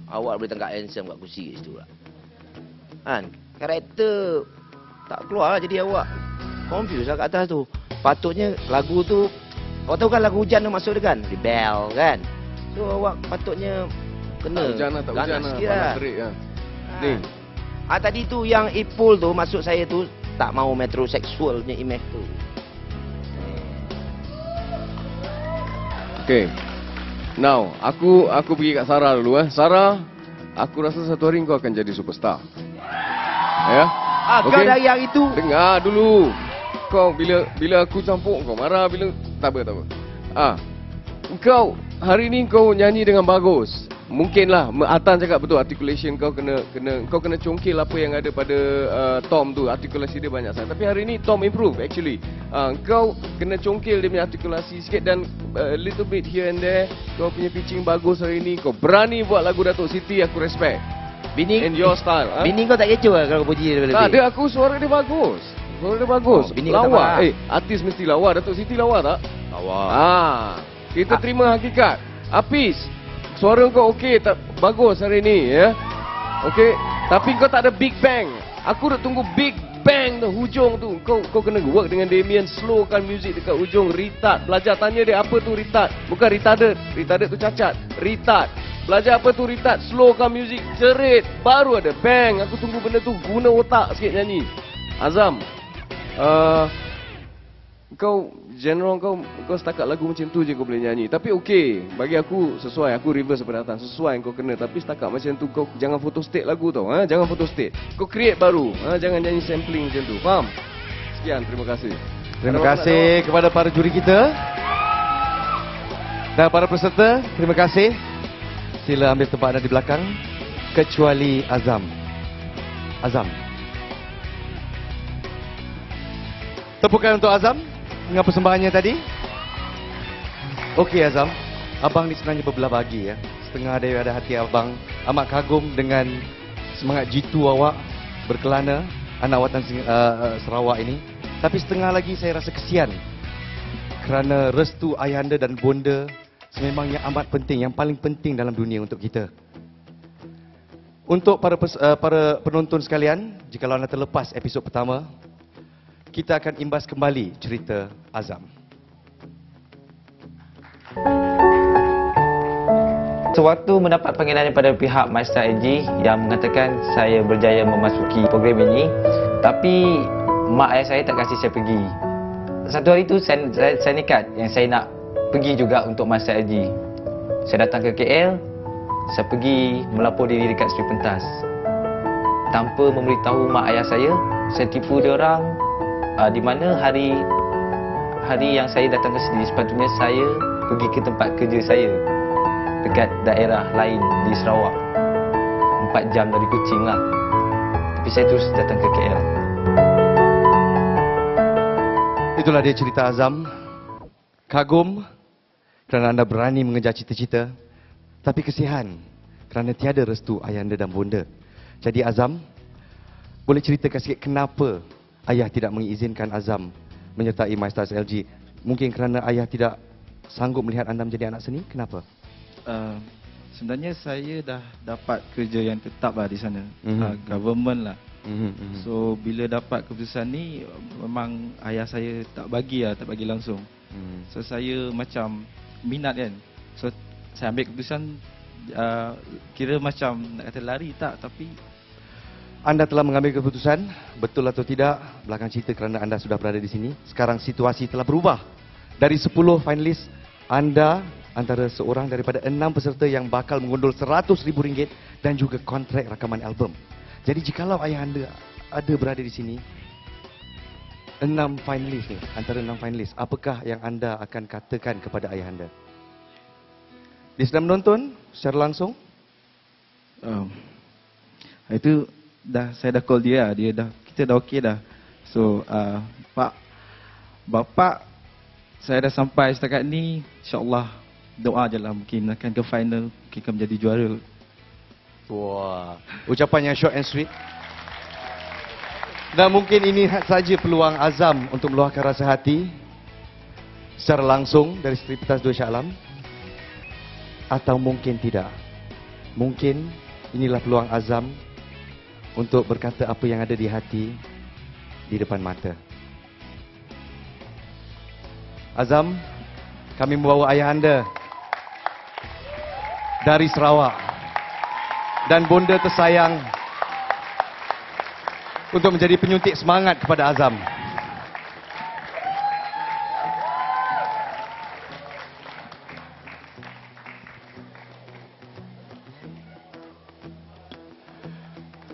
Awak boleh tangkap handsome kat kursi kat situ lah. Kan? Karakter tak keluar lah, jadi awak confused lah kat atas tu. Patutnya lagu tu, awak tahu kan lagu hujan tu masuk dia kan? Rebel kan? So awak patutnya kena tak hujan lah, sikit panas terik lah. Ni. Tadi tu yang Ipul tu, maksud saya tu tak mau metroseksual punya image tu. Okay. Now, aku pergi kat Sarah dulu Sarah, aku rasa satu hari kau akan jadi superstar. Ya? Kau dari hari tu. Dengar dulu. Kau bila aku campur kau marah, tak apa. Kau hari ni kau nyanyi dengan bagus. Mungkinlah Atan cakap betul, articulation kau kena congkil apa yang ada pada Tom tu, artikulasi dia banyak sangat. Tapi hari ni Tom improve actually. Kau kena congkil dia punya artikulasi sikit dan a little bit here and there. Kau punya pitching bagus hari ni. Kau berani buat lagu Datuk Siti, aku respect. Bini in your style. Bini kau tak kecoh lah kalau kau puji dia lebih? Tak ada, aku suara dia bagus. Suara dia bagus. Bini lawa. Artis mesti lawa. Datuk Siti lawa tak? Lawa. Kita terima hakikat. Apis, suara kau okey, tak bagus hari ni ya. Okey, tapi kau tak ada big bang. Aku dah tunggu big bang tu, hujung tu. Kau kena work dengan Damien, slowkan music dekat hujung. Retard, belajar tanya dia apa tu retard. Bukan retarded. Retarded tu cacat. Retard. Belajar apa tu retard, slowkan music, cerit, baru ada bang. Aku tunggu benda tu, guna otak sikit nyanyi. Azam, kau genre kau setakat lagu macam tu je kau boleh nyanyi. Tapi okey, bagi aku sesuai. Aku reverse daripada atas, sesuai kau kena. Tapi setakat macam tu kau jangan photo state lagu tau. Jangan photo state. Kau create baru. Jangan nyanyi sampling macam tu. Faham? Sekian, terima kasih. Terima kasih kepada para juri kita dan para peserta. Terima kasih. Sila ambil tempat anda di belakang, kecuali Azam. Azam. Tepukan untuk Azam dengan persembahannya tadi. Okey Azam, abang ni sebenarnya berbelah bagi ya. Setengah daripada hati abang amat kagum dengan semangat jitu awak berkelana anak watan Sarawak ini. Tapi setengah lagi saya rasa kesian kerana restu ayahanda dan bonda sememangnya amat penting, yang paling penting dalam dunia untuk kita. Untuk para penonton sekalian, jika anda terlepas episod pertama, kita akan imbas kembali cerita Azam. Sewaktu mendapat panggilan daripada pihak Master LG yang mengatakan saya berjaya memasuki program ini, tapi mak ayah saya tak kasih saya pergi. Satu hari itu saya nekat yang saya nak pergi juga untuk Master LG. Saya datang ke KL, saya pergi melapor diri dekat Sri Pentas. Tanpa memberitahu mak ayah saya tipu dia orang. Di mana hari yang saya datang ke sini, sepatutnya saya pergi ke tempat kerja saya dekat daerah lain di Sarawak. 4 jam dari Kuching lah. Tapi saya terus datang ke KL. Itulah dia cerita Azam. Kagum kerana anda berani mengejar cita-cita, tapi kesihan kerana tiada restu ayahanda dan bonda. Jadi Azam, boleh ceritakan sikit kenapa ayah tidak mengizinkan Azam menyertai MyStars LG? Mungkin kerana ayah tidak sanggup melihat anda menjadi anak seni? Kenapa? Sebenarnya saya dah dapat kerja yang tetap lah di sana. Government lah. So bila dapat keputusan ni, memang ayah saya tak bagi langsung. So saya macam minat kan. So saya ambil keputusan, kira macam nak kata lari tak, tapi anda telah mengambil keputusan, betul atau tidak, belakang cerita kerana anda sudah berada di sini. Sekarang situasi telah berubah. Dari 10 finalis, anda antara seorang daripada 6 peserta yang bakal mengundul RM100,000 dan juga kontrak rakaman album. Jadi jikalau ayah anda ada berada di sini, 6 finalis ni, antara 6 finalis, apakah yang anda akan katakan kepada ayah anda? Dia sedang menonton secara langsung? Itu saya dah call dia, kita dah okey dah. So Pak, Bapak, saya dah sampai setakat ni, insya-Allah doa je lah, mungkin akan ke final, mungkin akan menjadi juara. Wah, ucapan yang short and sweet. Dan mungkin ini saja peluang Azam untuk meluahkan rasa hati secara langsung dari Sri Pentas Dua Shah Alam. Atau mungkin tidak. Mungkin inilah peluang Azam untuk berkata apa yang ada di hati di depan mata. Azam, kami membawa ayah anda dari Sarawak dan bonda tersayang untuk menjadi penyuntik semangat kepada Azam.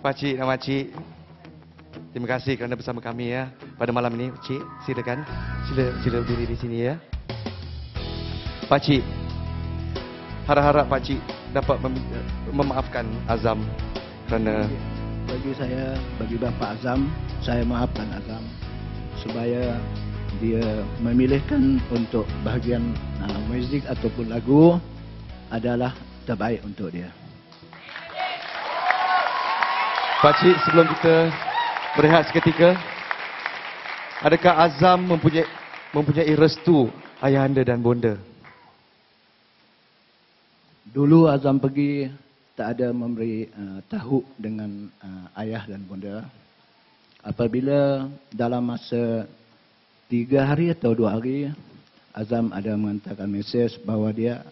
Pakcik dan makcik, terima kasih kerana bersama kami ya pada malam ini. Pakcik, silakan. Sila berdiri di sini ya. Pakcik, harap-harap pakcik dapat memaafkan Azam kerana bagi Bapa Azam, saya maafkan Azam supaya dia memilihkan untuk bahagian muzik ataupun lagu adalah terbaik untuk dia. Pakcik, sebelum kita berehat seketika, adakah Azam mempunyai restu ayah anda dan bonda? Dulu Azam pergi tak ada memberi tahu dengan ayah dan bonda. Apabila dalam masa 3 hari atau 2 hari, Azam ada menghantarkan mesej bahawa dia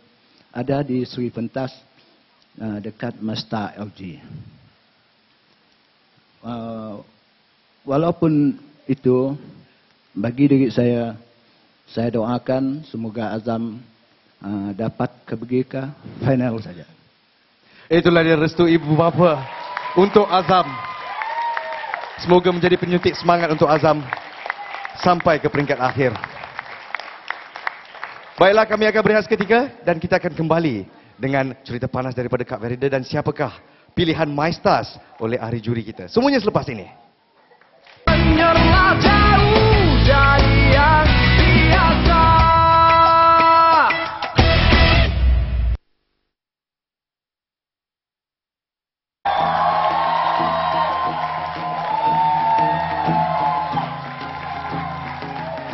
ada di Seri Pentas dekat Mazda LG. Walaupun itu, bagi diri saya doakan semoga Azam dapat pergi ke final saja. Itulah dia restu ibu bapa untuk Azam. Semoga menjadi penyuntik semangat untuk Azam sampai ke peringkat akhir. Baiklah, kami akan berehat seketika dan kita akan kembali dengan cerita panas daripada Kak Verida dan siapakah pilihan My Stars oleh ahli juri kita. Semuanya selepas ini. Menyerah jauh dari yang biasa.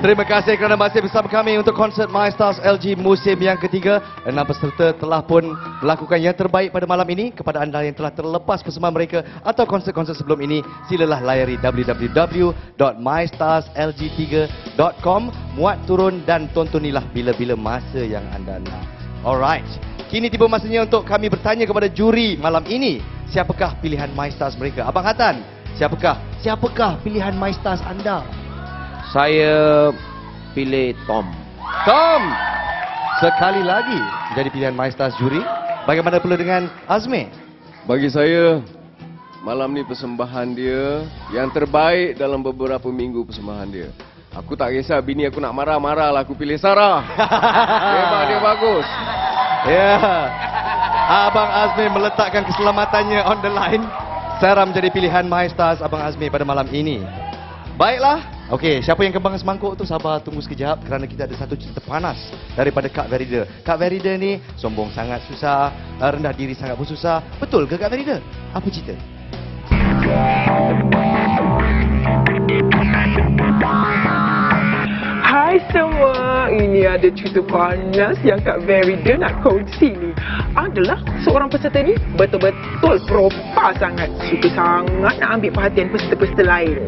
Terima kasih kerana masih bersama kami untuk konsert My Stars LG musim yang ketiga. 6 peserta telah pun melakukan yang terbaik pada malam ini. Kepada anda yang telah terlepas persembahan mereka atau konsert-konsert sebelum ini, silalah layari www.mystars.lg3.com, muat turun dan tontonilah bila-bila masa yang anda nak. Alright, kini tiba masanya untuk kami bertanya kepada juri malam ini. Siapakah pilihan My Stars mereka? Abang Hatan, siapakah pilihan My Stars anda? Saya pilih Tom. Tom, sekali lagi menjadi pilihan My Stars juri. Bagaimana pula dengan Azmi? Bagi saya, malam ni persembahan dia yang terbaik dalam beberapa minggu persembahan dia. Aku tak kisah bini aku nak marah-marah lah, aku pilih Sarah. Memang dia bagus. Ya, Abang Azmi meletakkan keselamatannya on the line. Sarah menjadi pilihan My Stars Abang Azmi pada malam ini. Baiklah, okey, siapa yang kembang semangkuk tu sabar tunggu sekejap kerana kita ada satu cerita panas daripada Kak Verida. Kak Verida ni sombong sangat susah, rendah diri sangat pun susah. Betul ke Kak Verida? Apa cerita? Hai semua, ini ada cerita panas yang Kak Verida nak kongsi ni. Adalah seorang peserta ni betul-betul propa sangat. Suka sangat nak ambil perhatian peserta-peserta lain.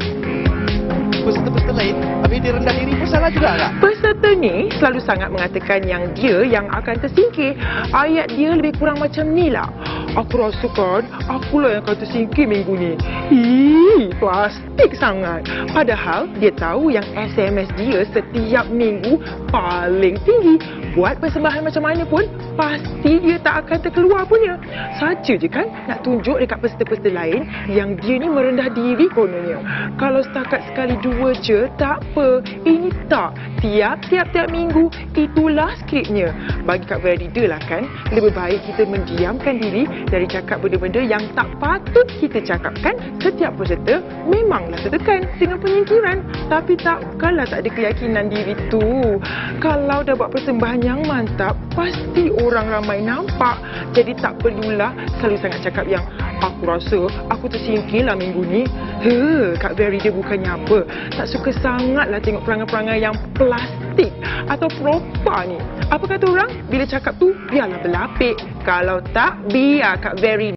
Peserta-peserta lain, habis dia rendah diri pun salah juga tak? Peserta ni selalu sangat mengatakan yang dia yang akan tersingkir. Ayat dia lebih kurang macam ni lah. Aku rasakan akulah yang akan tersingkir minggu ni. Plastik sangat. Padahal dia tahu yang SMS dia setiap minggu paling tinggi. Buat persembahan macam mana pun, pasti dia tak akan terkeluar punya. Saja je kan nak tunjuk dekat peserta-peserta lain yang dia ni merendah diri kononnya. Kalau setakat sekali dua je, tak apa. Ini tak. Tiap-tiap minggu, itulah skripnya. Bagi Kak Verida lah kan, lebih baik kita mendiamkan diri dari cakap benda-benda yang tak patut kita cakapkan. Setiap peserta memanglah tertekan dengan penyingkiran. Tapi takkanlah tak ada keyakinan diri tu. Kalau dah buat persembahan yang mantap, pasti orang ramai nampak. Jadi tak perlulah selalu sangat cakap yang Aku rasa aku tersingkirlah minggu ni. Kak Very dia bukannya apa. Tak suka sangatlah tengok perangai-perangai yang plastik atau propa ni. Apa kata orang? Bila cakap tu, biarlah berlapik. Kalau tak, biar Kak Very